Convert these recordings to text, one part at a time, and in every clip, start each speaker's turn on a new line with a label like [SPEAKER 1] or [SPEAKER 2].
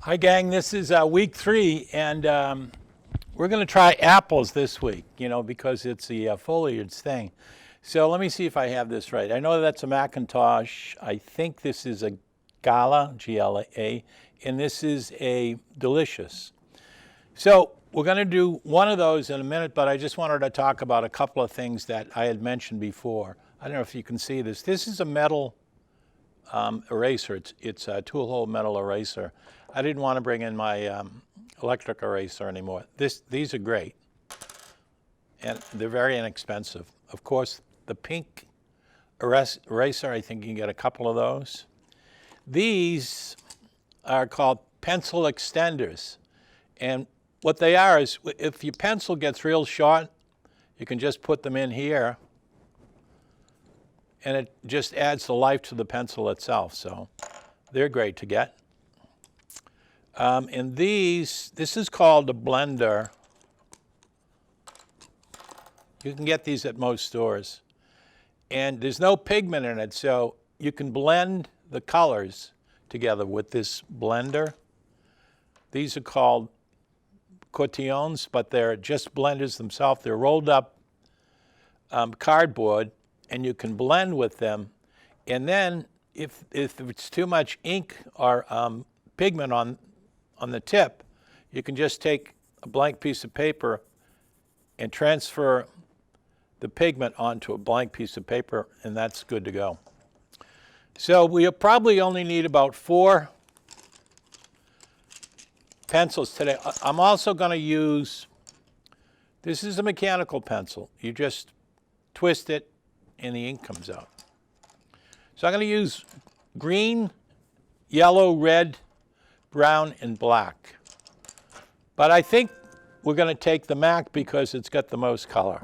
[SPEAKER 1] Hi, gang. This is week 3, and we're going to try apples this week, because it's the foliage thing. So let me see if I have this right. I know that's a Macintosh. I think this is a Gala, G-L-A, and this is a Delicious. So we're going to do one of those in a minute, but I just wanted to talk about a couple of things that I had mentioned before. I don't know if you can see this. This is a metal eraser. It's a tool hole metal eraser. I didn't want to bring in my electric eraser anymore. These are great, and they're very inexpensive. Of course, the pink eraser, I think you can get a couple of those. These are called pencil extenders, and what they are is if your pencil gets real short, you can just put them in here, and it just adds the life to the pencil itself. So they're great to get. And this is called a blender. You can get these at most stores. And there's no pigment in it, so you can blend the colors together with this blender. These are called cotillons, but they're just blenders themselves. They're rolled up cardboard, and you can blend with them. And then if it's too much ink or pigment on the tip, you can just take a blank piece of paper and transfer the pigment onto a blank piece of paper, and that's good to go. So we'll probably only need about 4 pencils today. I'm also going to use, this is a mechanical pencil. You just twist it and the ink comes out. So I'm going to use green, yellow, red, brown, and black. But I think we're going to take the MAC because it's got the most color,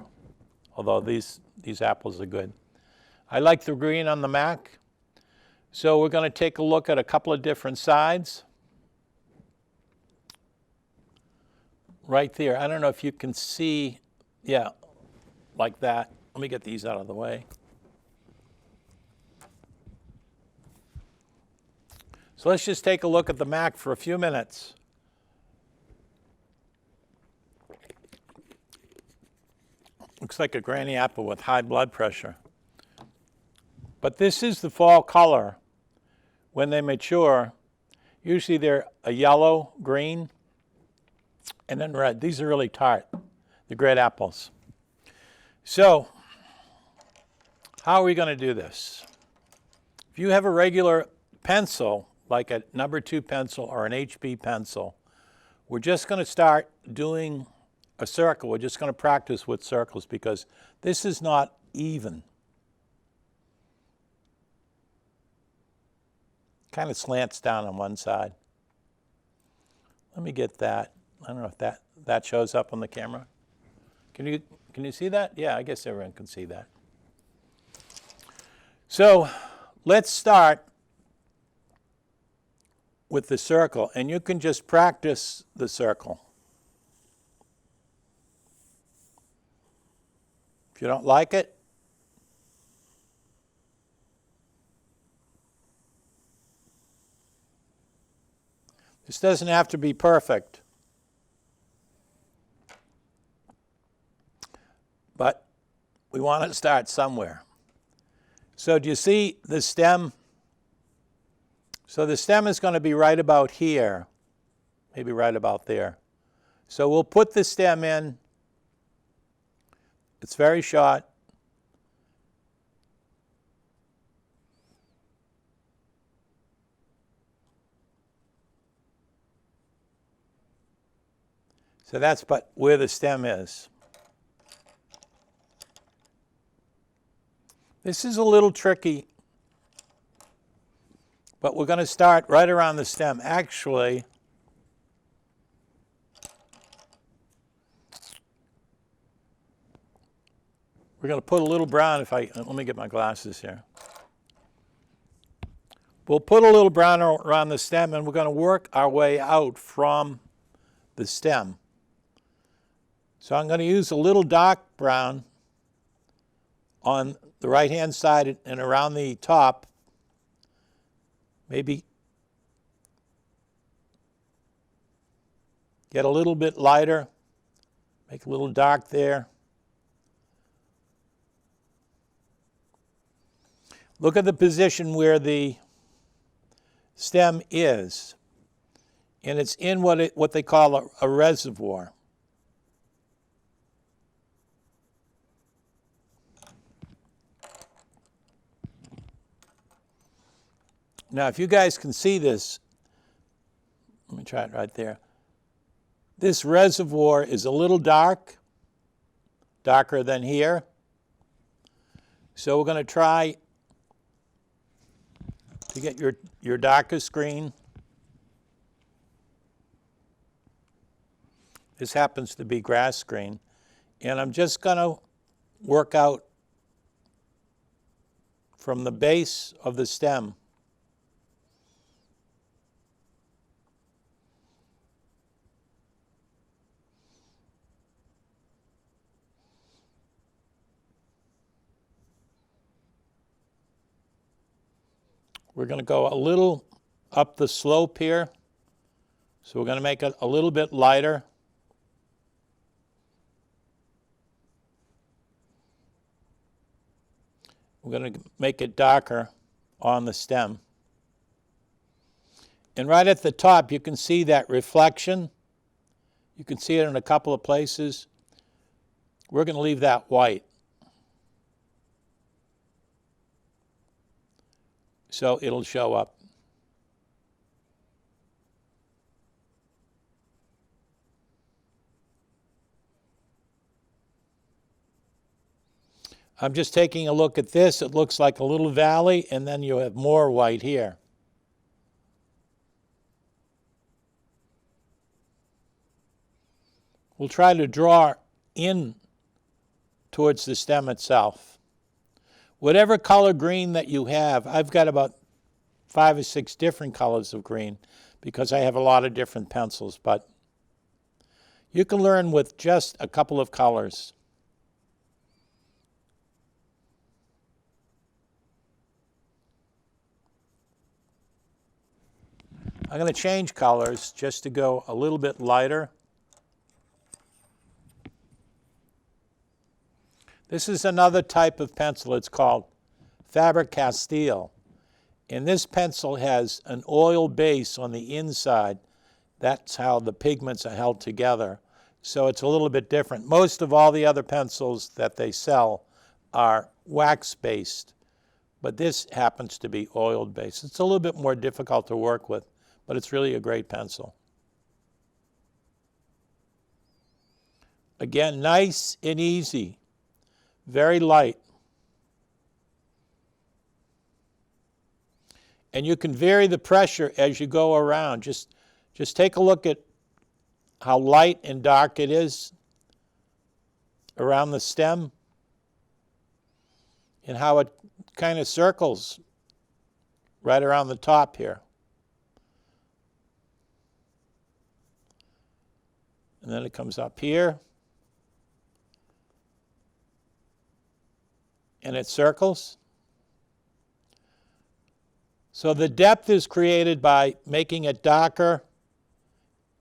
[SPEAKER 1] although these apples are good. I like the green on the MAC. So we're going to take a look at a couple of different sides. Right there. I don't know if you can see, yeah, like that. Let me get these out of the way. So let's just take a look at the MAC for a few minutes. Looks like a granny apple with high blood pressure. But this is the fall color. When they mature, usually they're a yellow, green, and then red. These are really tart. They're great apples. So how are we going to do this? If you have a regular pencil, like a number 2 pencil or an HB pencil, we're just going to start doing a circle. We're just going to practice with circles because this is not even. Kind of slants down on one side. Let me get that. I don't know if that shows up on the camera. Can you see that? Yeah, I guess everyone can see that. So let's start with the circle, and you can just practice the circle. If you don't like it, this doesn't have to be perfect, but we want to start somewhere. So do you see the stem? So the stem is going to be right about here, maybe right about there. So we'll put the stem in. It's very short. So that's but where the stem is. This is a little tricky, but we're going to start right around the stem. Actually, we're going to put a little brown let me get my glasses here. We'll put a little brown around the stem, and we're going to work our way out from the stem. So I'm going to use a little dark brown on the right-hand side and around the top, maybe get a little bit lighter, make a little dark there. Look at the position where the stem is, and it's in what they call a reservoir. Now, if you guys can see this, let me try it right there. This reservoir is a little dark, darker than here. So we're going to try to get your darkest green. This happens to be grass green. And I'm just going to work out from the base of the stem. We're going to go a little up the slope here. So we're going to make it a little bit lighter. We're going to make it darker on the stem. And right at the top, you can see that reflection. You can see it in a couple of places. We're going to leave that white. So it'll show up. I'm just taking a look at this. It looks like a little valley, and then you have more white here. We'll try to draw in towards the stem itself. Whatever color green that you have, I've got about 5 or 6 different colors of green because I have a lot of different pencils, but you can learn with just a couple of colors. I'm going to change colors just to go a little bit lighter. This is another type of pencil. It's called Faber-Castell. And this pencil has an oil base on the inside. That's how the pigments are held together. So it's a little bit different. Most of all the other pencils that they sell are wax-based, but this happens to be oil-based. It's a little bit more difficult to work with, but it's really a great pencil. Again, nice and easy. Very light. And you can vary the pressure as you go around. Just take a look at how light and dark it is around the stem and how it kind of circles right around the top here. And then it comes up here. And it circles. So the depth is created by making it darker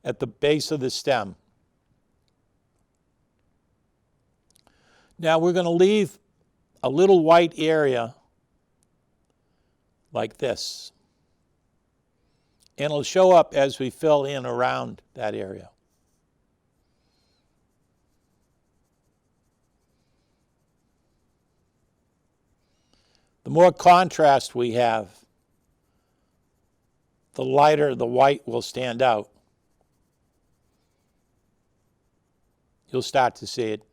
[SPEAKER 1] at the base of the stem. Now we're going to leave a little white area like this. And it'll show up as we fill in around that area. The more contrast we have, the lighter the white will stand out. You'll start to see it.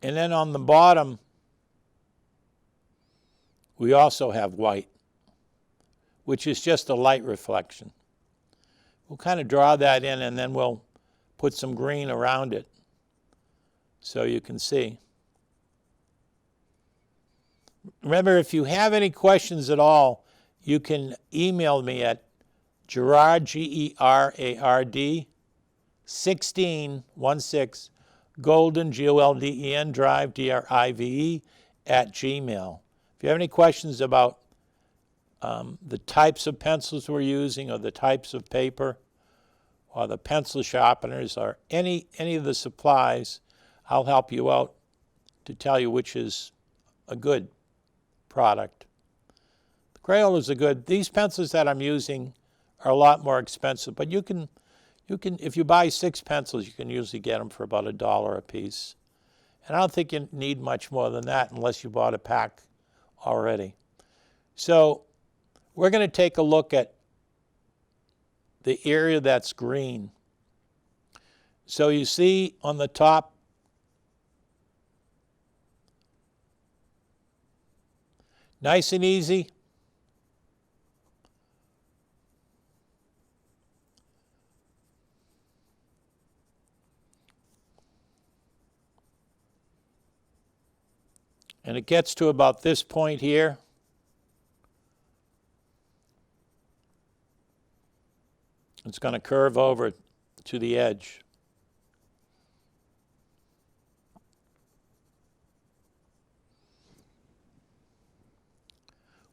[SPEAKER 1] And then on the bottom, we also have white, which is just a light reflection. We'll kind of draw that in, and then we'll put some green around it so you can see. Remember, if you have any questions at all, you can email me at Gerard, G-E-R-A-R-D, 1616 Golden, G-O-L-D-E-N, Drive, D-R-I-V-E, at Gmail. If you have any questions about the types of pencils we're using or the types of paper or the pencil sharpeners or any of the supplies, I'll help you out to tell you which is a good product. The Crayolas are good. These pencils that I'm using are a lot more expensive, but you can if you buy 6 pencils, you can usually get them for about $1 a piece. And I don't think you need much more than that unless you bought a pack already. So we're going to take a look at the area that's green. So you see on the top, nice and easy. And it gets to about this point here. It's going to curve over to the edge.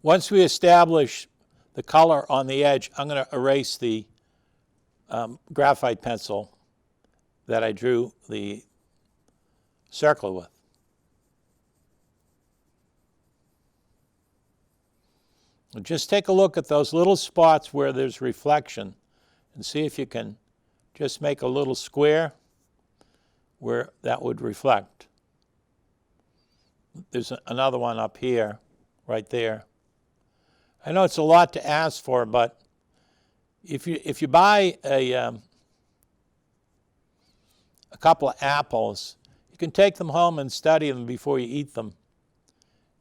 [SPEAKER 1] Once we establish the color on the edge, I'm going to erase the graphite pencil that I drew the circle with. And just take a look at those little spots where there's reflection and see if you can just make a little square where that would reflect. There's another one up here, right there. I know it's a lot to ask for, but if you buy a couple of apples, you can take them home and study them before you eat them.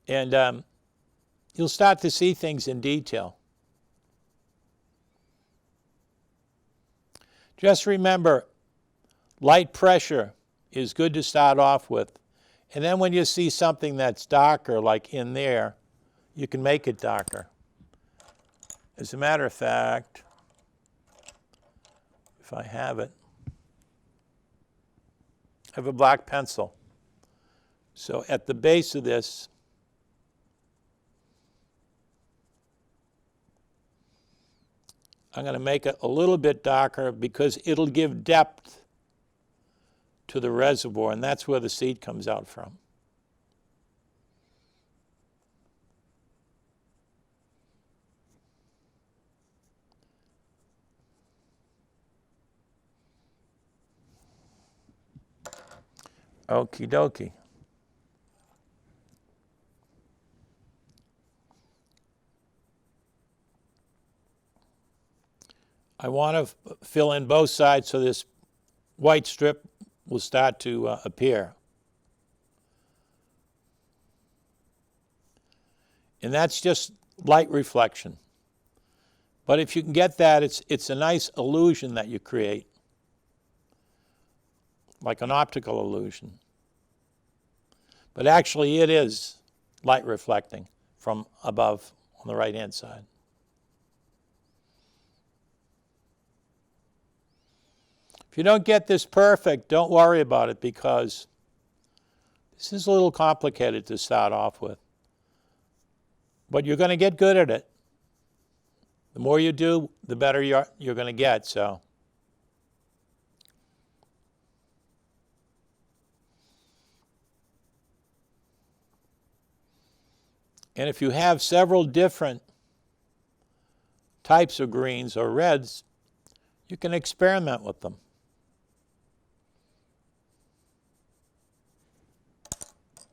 [SPEAKER 1] And you'll start to see things in detail. Just remember, light pressure is good to start off with. And then when you see something that's darker, like in there, you can make it darker. As a matter of fact, if I have it, I have a black pencil. So at the base of this, I'm going to make it a little bit darker because it'll give depth to the reservoir, and that's where the seed comes out from. Okie dokie. I want to fill in both sides so this white strip will start to appear. And that's just light reflection. But if you can get that, it's a nice illusion that you create, like an optical illusion. But actually it is light reflecting from above on the right-hand side. If you don't get this perfect, don't worry about it because this is a little complicated to start off with. But you're going to get good at it. The more you do, the better you're going to get. So, and if you have several different types of greens or reds, you can experiment with them.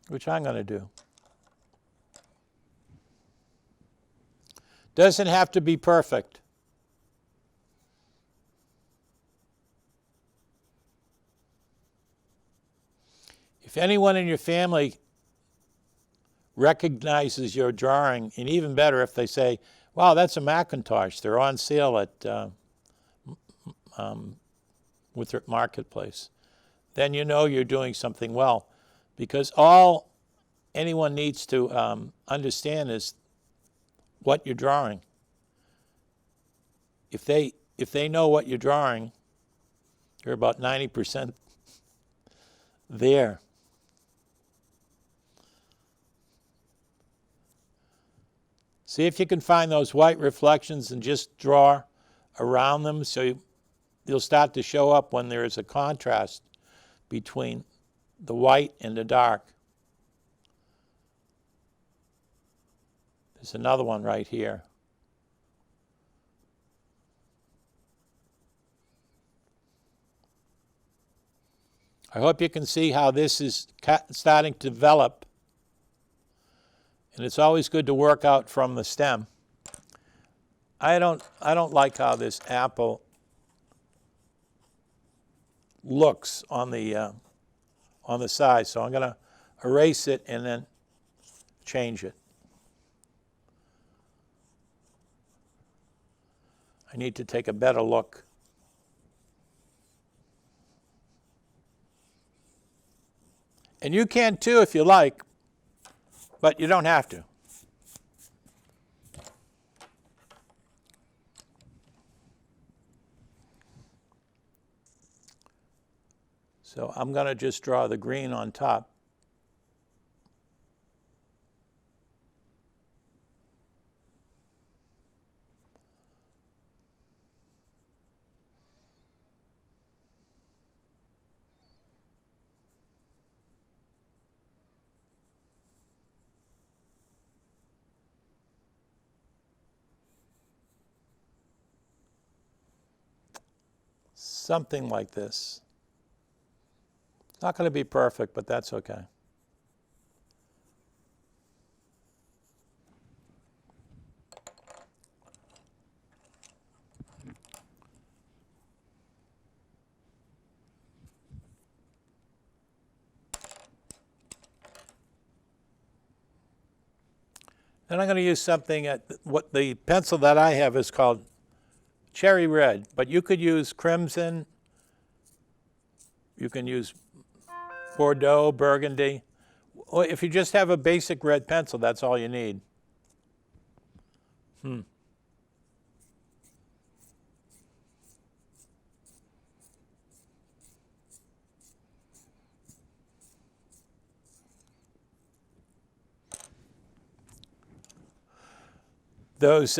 [SPEAKER 1] Which I'm going to do. Doesn't have to be perfect. If anyone in your family recognizes your drawing, and even better if they say, wow, that's a Macintosh, they're on sale at Winthrop Marketplace, then you know you're doing something well. Because all anyone needs to understand is what you're drawing. If they know what you're drawing, you're about 90% there. See if you can find those white reflections and just draw around them so you'll start to show up when there is a contrast between the white and the dark. There's another one right here. I hope you can see how this is starting to develop. And it's always good to work out from the stem. I don't like how this apple looks on the side, so I'm going to erase it and then change it. I need to take a better look. And you can too if you like, but you don't have to. So I'm going to just draw the green on top. Something like this. It's not going to be perfect, but that's okay. Then I'm going to use something, what the pencil that I have is called cherry red, but you could use crimson, you can use Bordeaux, burgundy. Or if you just have a basic red pencil, that's all you need. Those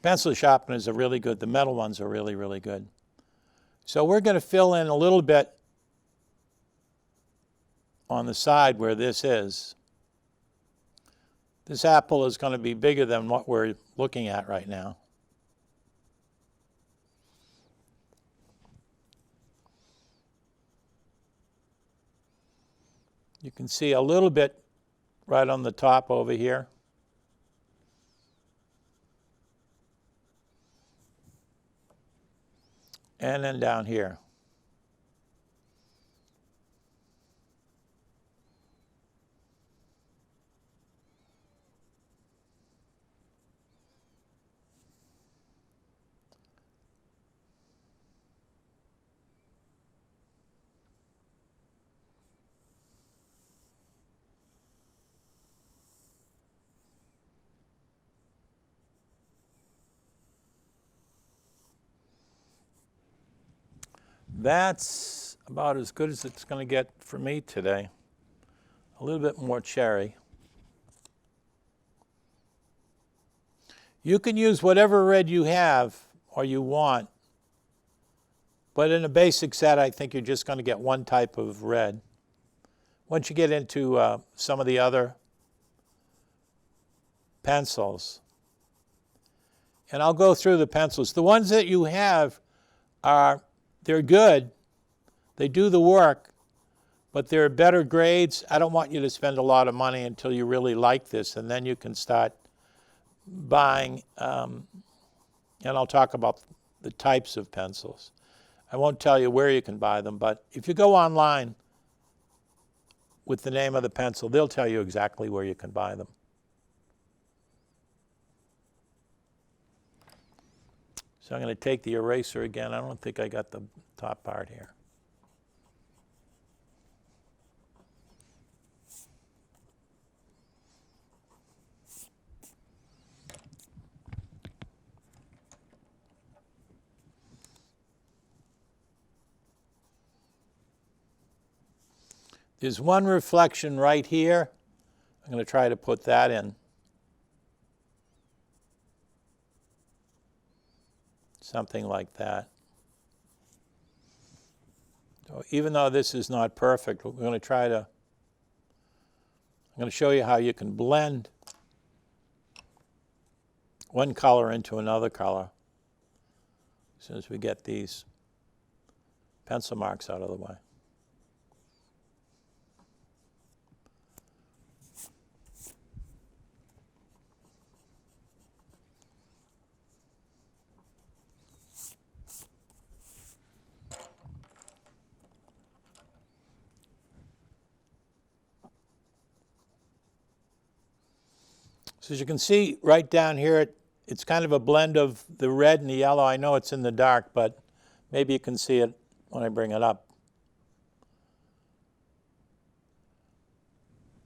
[SPEAKER 1] pencil sharpeners are really good. The metal ones are really, really good. So we're going to fill in a little bit on the side where this is. This apple is going to be bigger than what we're looking at right now. You can see a little bit right on the top over here. And then down here. That's about as good as it's going to get for me today. A little bit more cherry. You can use whatever red you have or you want, but in a basic set, I think you're just going to get one type of red. Once you get into some of the other pencils, and I'll go through the pencils. The ones that you have they're good, they do the work, but they're better grades. I don't want you to spend a lot of money until you really like this, and then you can start buying, and I'll talk about the types of pencils. I won't tell you where you can buy them, but if you go online with the name of the pencil, they'll tell you exactly where you can buy them. So I'm going to take the eraser again. I don't think I got the top part here. There's one reflection right here. I'm going to try to put that in. something like that. So even though this is not perfect, I'm going to show you how you can blend one color into another color as soon as we get these pencil marks out of the way. So as you can see right down here, it's kind of a blend of the red and the yellow. I know it's in the dark, but maybe you can see it when I bring it up.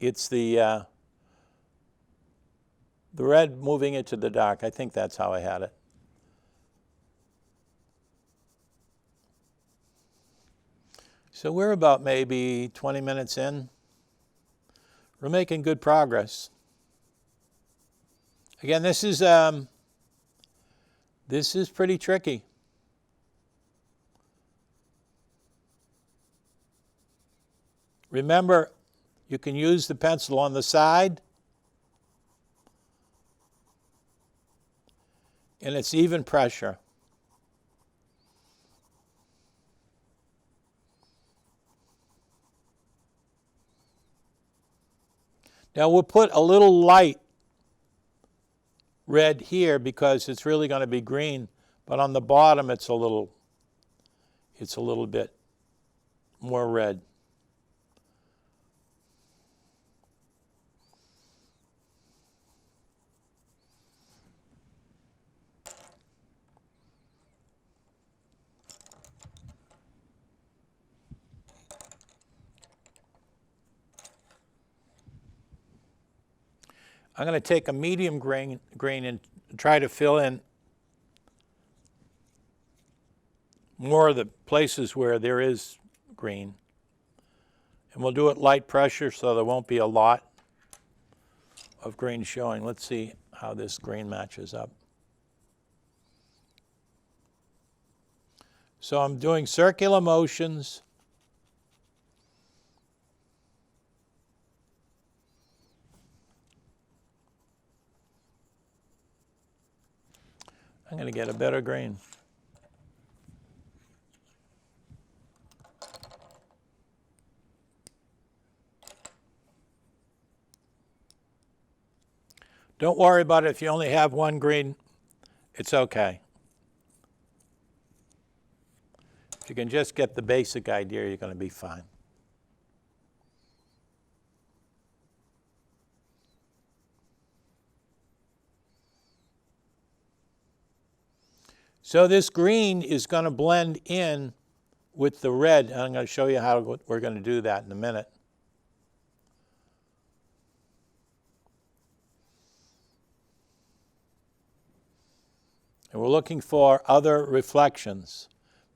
[SPEAKER 1] It's the red moving into the dark. I think that's how I had it. So we're about maybe 20 minutes in. We're making good progress. Again, this is pretty tricky. Remember, you can use the pencil on the side, and it's even pressure. Now we'll put a little light red here because it's really going to be green, but on the bottom it's a little bit more red. I'm going to take a medium green and try to fill in more of the places where there is green. And we'll do it light pressure so there won't be a lot of green showing. Let's see how this green matches up. So I'm doing circular motions. I'm going to get a better green. Don't worry about it if you only have one green. It's okay. If you can just get the basic idea, you're going to be fine. So this green is going to blend in with the red. I'm going to show you how we're going to do that in a minute. And we're looking for other reflections.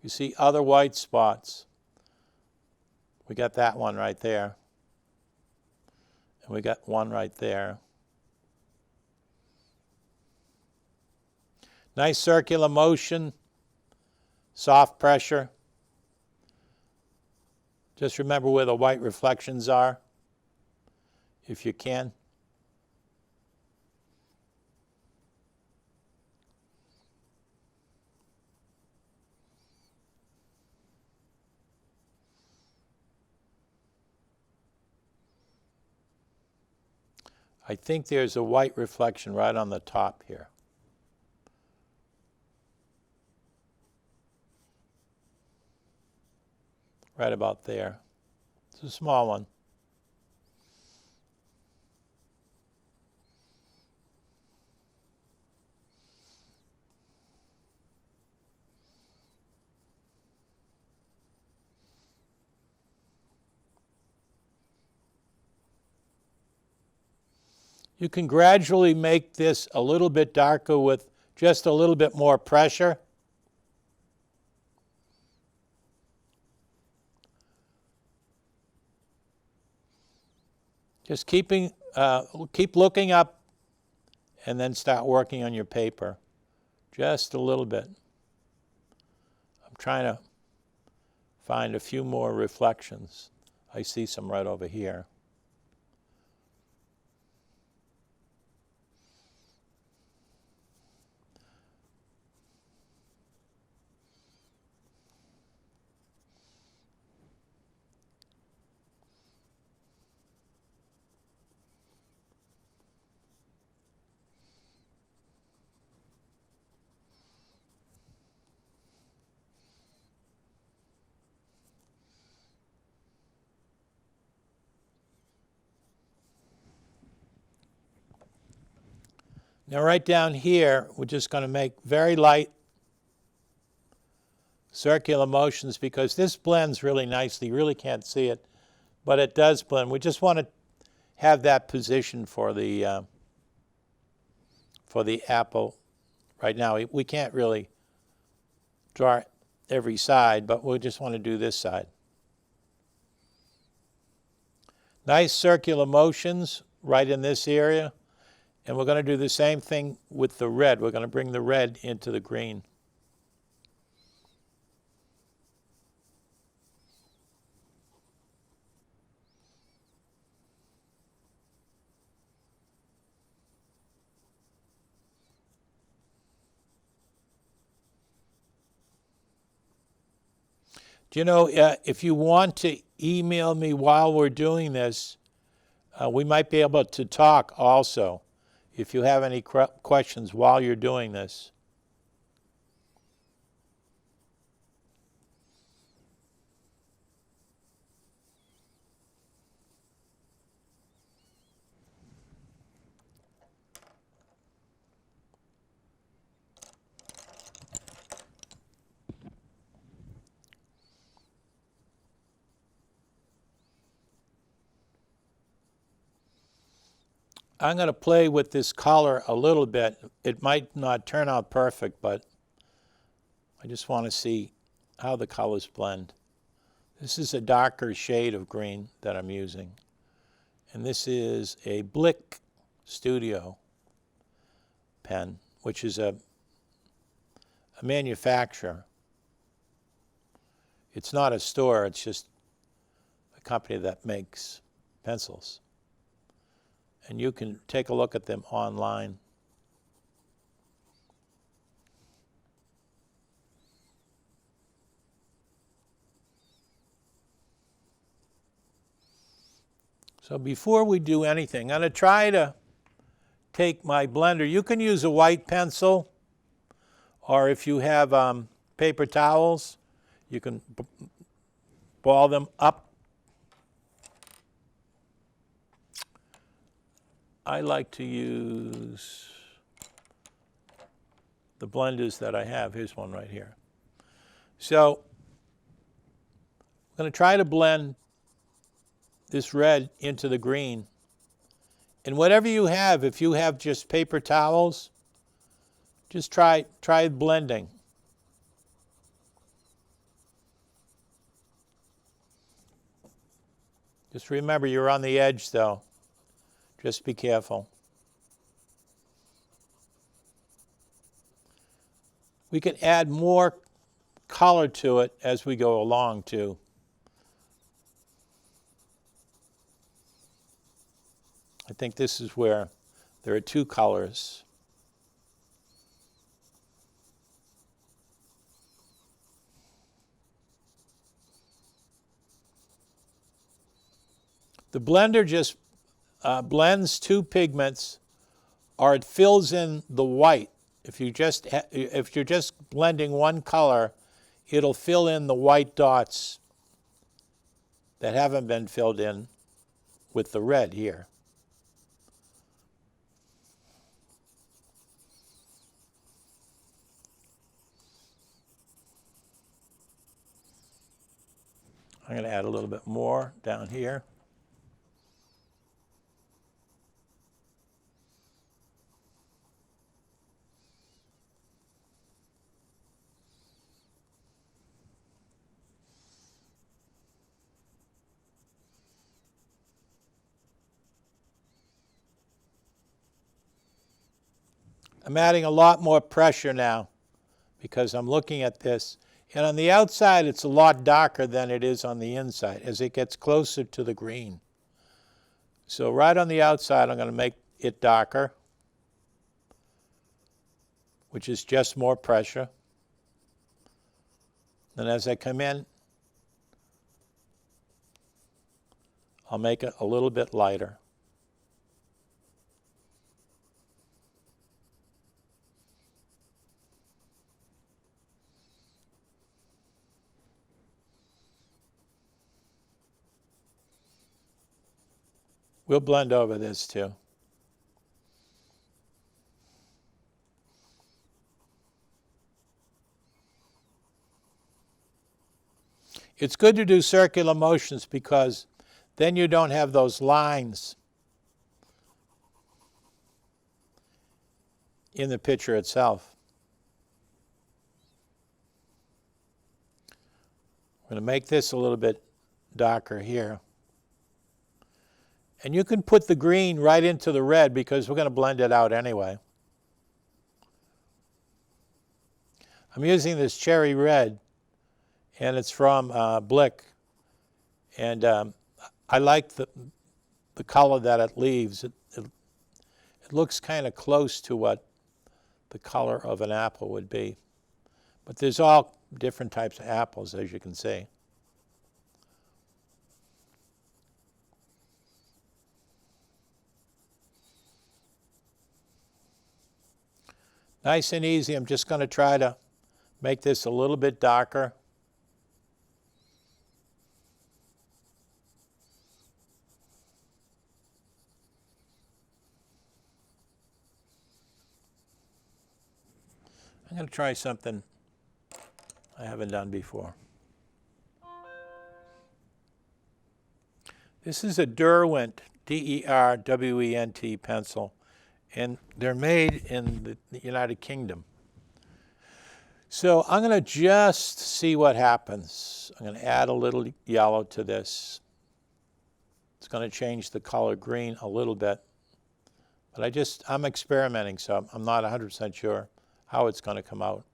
[SPEAKER 1] You see other white spots. We got that one right there. And we got one right there. Nice circular motion, soft pressure. Just remember where the white reflections are, if you can. I think there's a white reflection right on the top here. Right about there. It's a small one. You can gradually make this a little bit darker with just a little bit more pressure. Just keep looking up and then start working on your paper. Just a little bit. trying to find a few more reflections. I see some right over here. Now right down here, we're just going to make very light circular motions because this blends really nicely. You really can't see it, but it does blend. We just want to have that position for the apple right now. We can't really draw every side, but we just want to do this side. Nice circular motions right in this area. And we're going to do the same thing with the red. We're going to bring the red into the green. Do you know, if you want to email me while we're doing this, we might be able to talk also if you have any questions while you're doing this. I'm going to play with this color a little bit. It might not turn out perfect, but I just want to see how the colors blend. This is a darker shade of green that I'm using. And this is a Blick Studio pen, which is a manufacturer. It's not a store, it's just a company that makes pencils. And you can take a look at them online. So before we do anything, I'm going to try to take my blender. You can use a white pencil, or if you have paper towels, you can ball them up. I like to use the blenders that I have. Here's one right here. So I'm going to try to blend this red into the green. And whatever you have, if you have just paper towels, just try blending. Just remember, you're on the edge though. Just be careful. We can add more color to it as we go along too. I think this is where there are two colors. The blender just blends two pigments, or it fills in the white. If you're just blending one color, it'll fill in the white dots that haven't been filled in with the red here. I'm going to add a little bit more down here. I'm adding a lot more pressure now because I'm looking at this. And on the outside, it's a lot darker than it is on the inside as it gets closer to the green. So right on the outside, I'm going to make it darker, which is just more pressure. Then as I come in, I'll make it a little bit lighter. We'll blend over this too. It's good to do circular motions because then you don't have those lines in the picture itself. I'm going to make this a little bit darker here. And you can put the green right into the red because we're going to blend it out anyway. I'm using this cherry red, and it's from Blick. And I like the color that it leaves. It looks kind of close to what the color of an apple would be. But there's all different types of apples, as you can see. Nice and easy. I'm just going to try to make this a little bit darker. I'm going to try something I haven't done before. This is a Derwent, D-E-R-W-E-N-T pencil, and they're made in the United Kingdom. So I'm going to just see what happens. I'm going to add a little yellow to this. It's going to change the color green a little bit. But I'm experimenting, so I'm not 100% sure how it's going to come out.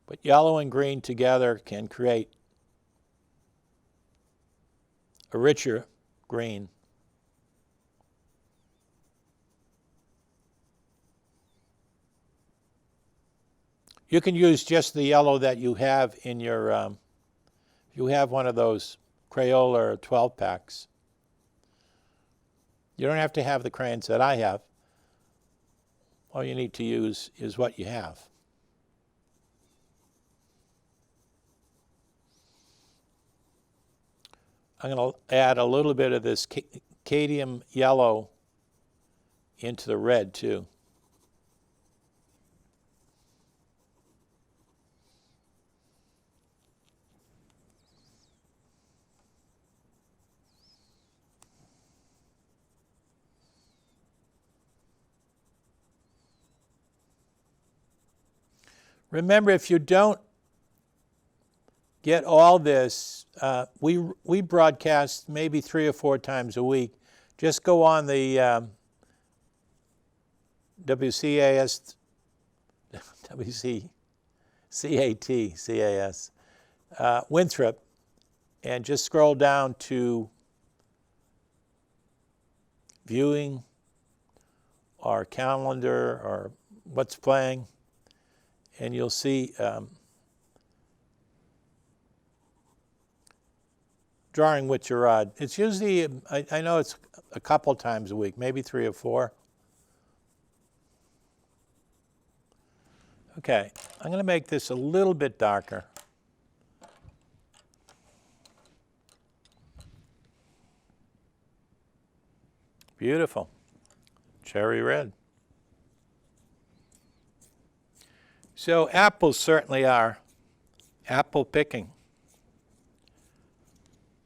[SPEAKER 1] But yellow and green together can create a richer green. You can use just the yellow that you have in your, if you have one of those Crayola or 12 packs. You don't have to have the crayons that I have. All you need to use is what you have. I'm going to add a little bit of this cadmium yellow into the red too. Remember, if you don't get all this, we broadcast maybe 3 or 4 times a week. Just go on the WCAS, Winthrop, and just scroll down to viewing or calendar or what's playing, and you'll see Drawing with Gerard. It's usually, I know it's a couple times a week, maybe 3 or 4. Okay, I'm going to make this a little bit darker. Beautiful. Cherry red. So apples certainly are apple picking.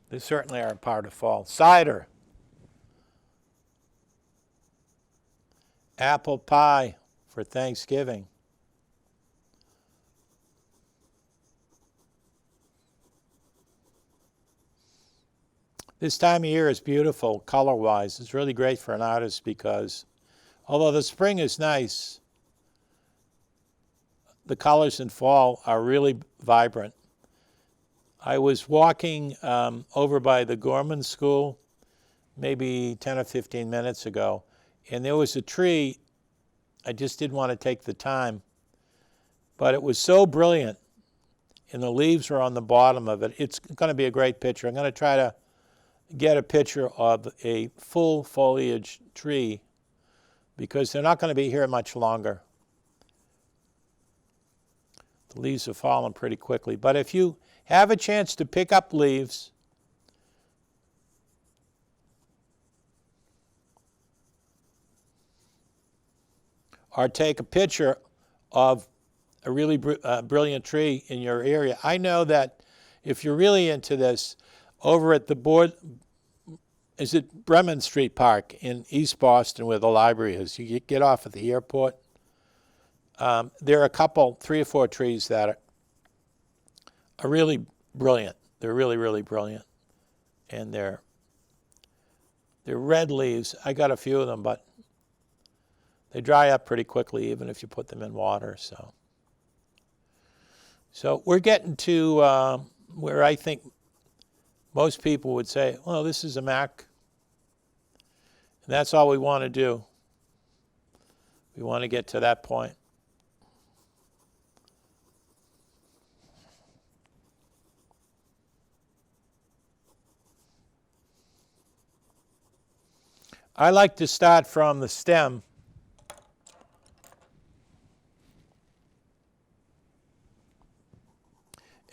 [SPEAKER 1] They certainly are a part of fall. Cider. Apple pie for Thanksgiving. This time of year is beautiful color-wise. It's really great for an artist because Although the spring is nice, the colors in fall are really vibrant. I was walking over by the Gorman School maybe 10 or 15 minutes ago, and there was a tree. I just didn't want to take the time, but it was so brilliant, and the leaves were on the bottom of it. It's going to be a great picture. I'm going to try to get a picture of a full foliage tree because they're not going to be here much longer. The leaves have fallen pretty quickly. But if you have a chance to pick up leaves, or take a picture of a really brilliant tree in your area. I know that if you're really into this, over at the is it Bremen Street Park in East Boston where the library is? You get off at the airport. There are a couple, 3 or 4 trees that are really brilliant. They're really, really brilliant. And they're red leaves. I got a few of them, but they dry up pretty quickly even if you put them in water. So we're getting to where I think most people would say, well, this is a Mac. And that's all we want to do. We want to get to that point. I like to start from the stem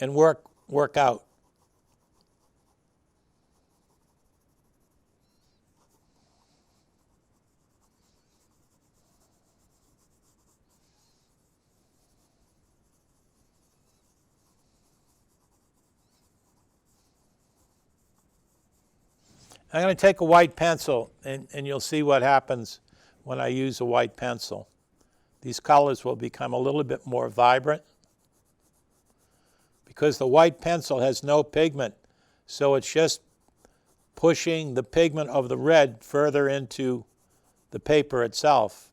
[SPEAKER 1] and work out. I'm going to take a white pencil, and you'll see what happens when I use a white pencil. These colors will become a little bit more vibrant because the white pencil has no pigment, so it's just pushing the pigment of the red further into the paper itself.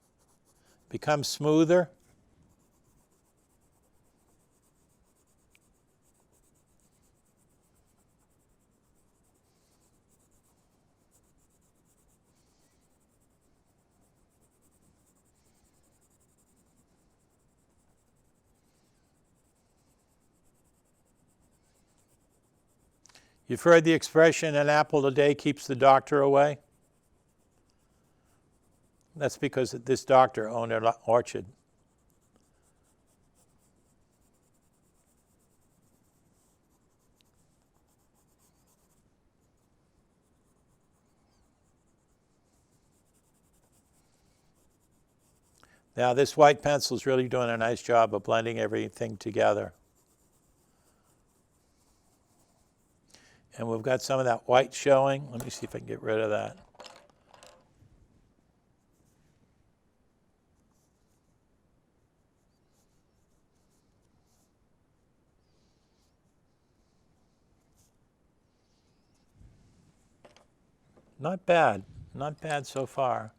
[SPEAKER 1] Becomes smoother. You've heard the expression, an apple a day keeps the doctor away? That's because this doctor owned an orchard. Now this white pencil is really doing a nice job of blending everything together. And we've got some of that white showing. Let me see if I can get rid of that. Not bad. Not bad so far.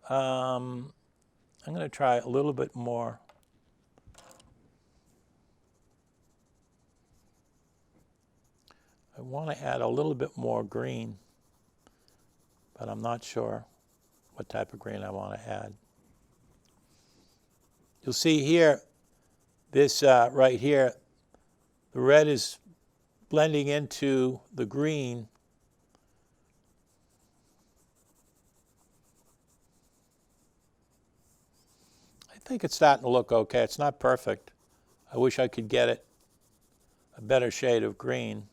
[SPEAKER 1] I'm going to try a little bit more. I want to add a little bit more green, but I'm not sure what type of green I want to add. You'll see here, this right here, the red is blending into the green. I think it's starting to look okay. It's not perfect. I wish I could get it a better shade of green.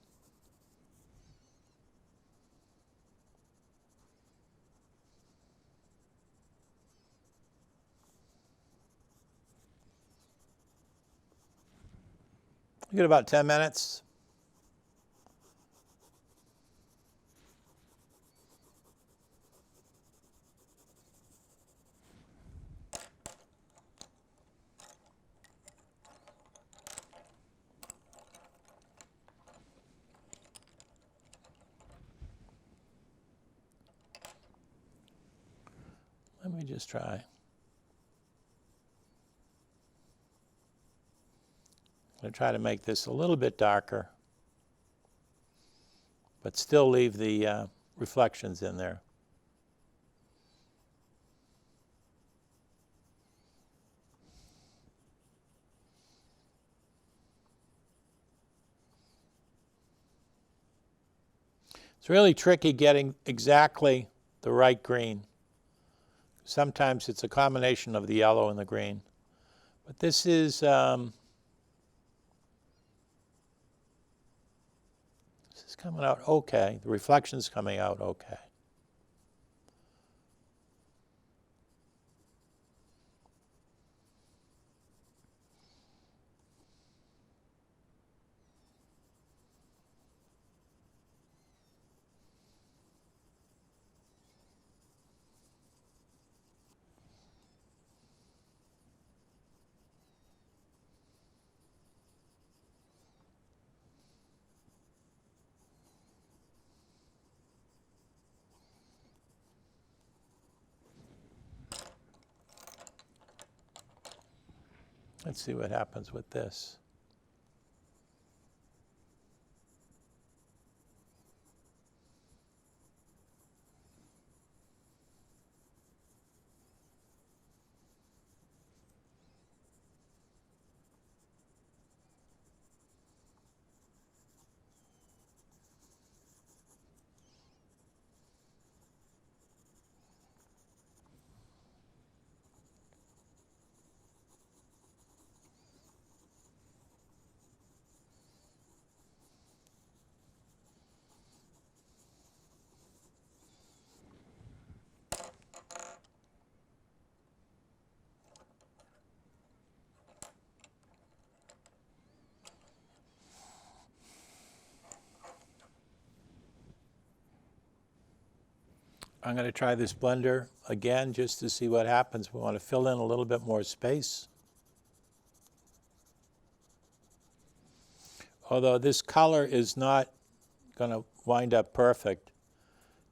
[SPEAKER 1] You get about 10 minutes. Let me me just try. I'm going to try to make this a little bit darker, but still leave the reflections in there. It's really tricky getting exactly the right green. Sometimes it's a combination of the yellow and the green. But this is coming out okay. The reflection's coming out okay. Let's see what happens with this. I'm going to try this blender again just to see what happens. We want to fill in a little bit more space. Although this color is not going to wind up perfect.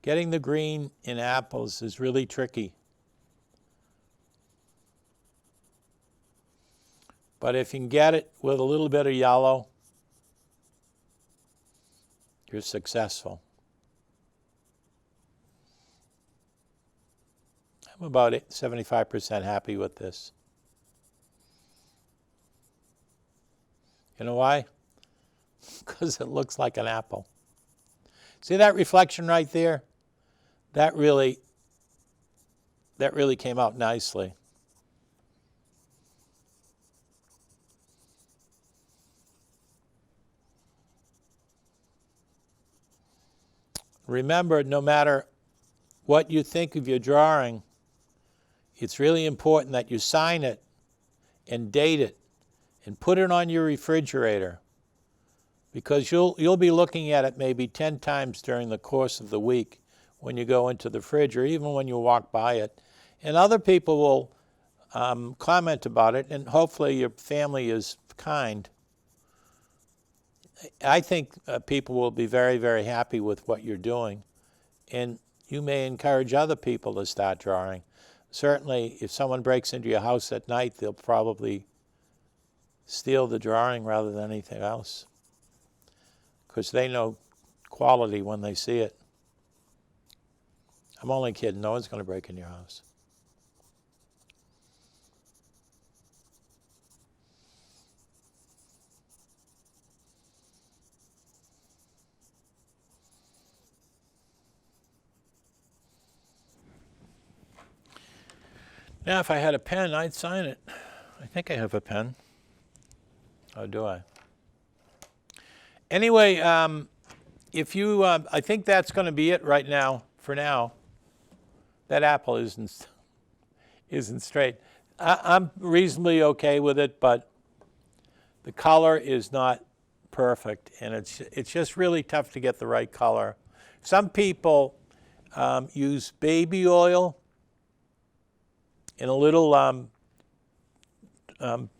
[SPEAKER 1] Getting the green in apples is really tricky. But if you can get it with a little bit of yellow, you're successful. I'm about 75% happy with this. You know why? Because it looks like an apple. See that reflection right there? That really came out nicely. Remember, no matter what you think of your drawing, it's really important that you sign it and date it and put it on your refrigerator, because you'll be looking at it maybe 10 times during the course of the week when you go into the fridge or even when you walk by it. And other people will comment about it, and hopefully your family is kind. I think people will be very, very happy with what you're doing, and you may encourage other people to start drawing. Certainly, if someone breaks into your house at night, they'll probably steal the drawing rather than anything else, because they know quality when they see it. I'm only kidding. No one's going to break in your house. Now, if I had a pen, I'd sign it. I think I have a pen. Oh, do I? Anyway, if you, I think that's going to be it right now, for now. That apple isn't straight. I'm reasonably okay with it, but the color is not perfect, and it's just really tough to get the right color. Some people use baby oil in a little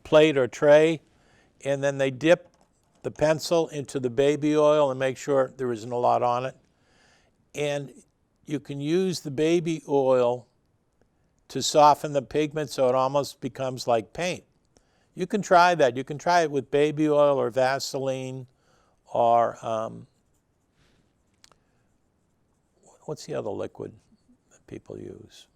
[SPEAKER 1] plate or tray, and then they dip the pencil into the baby oil and make sure there isn't a lot on it. And you can use the baby oil to soften the pigment so it almost becomes like paint. You can try that. You can try it with baby oil or Vaseline or what's the other liquid that people use?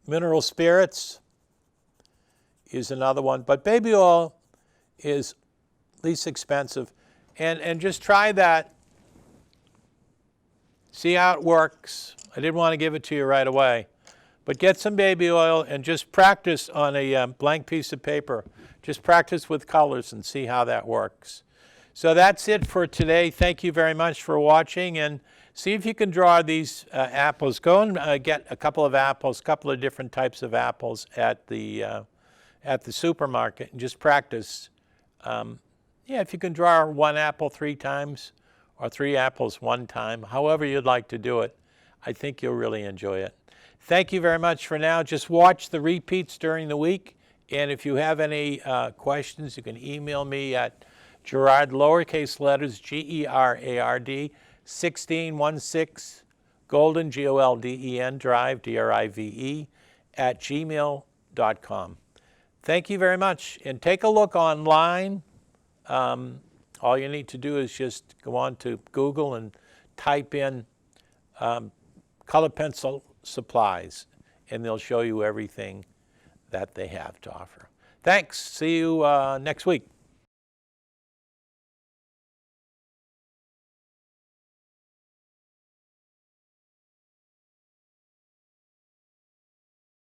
[SPEAKER 1] Mineral spirits is another one, but baby oil is least expensive. And just try that. See how it works. I didn't want to give it to you right away. But get some baby oil and just practice on a blank piece of paper. Just practice with colors and see how that works. So that's it for today. Thank you very much for watching. And see if you can draw these apples. Go and get a couple of apples, a couple of different types of apples at the supermarket and just practice. Yeah, if you can draw one apple 3 times or 3 apples 1 time, however you'd like to do it, I think you'll really enjoy it. Thank you very much for now. Just watch the repeats during the week. And if you have any questions, you can email me at Gerard, lowercase letters, Gerard, 1616 Golden, Golden Drive, Drive, at gmail.com. Thank you very much. And take a look online. All you need to do is just go on to Google and type in color pencil supplies, and they'll show you everything that they have to offer. Thanks. See you next week.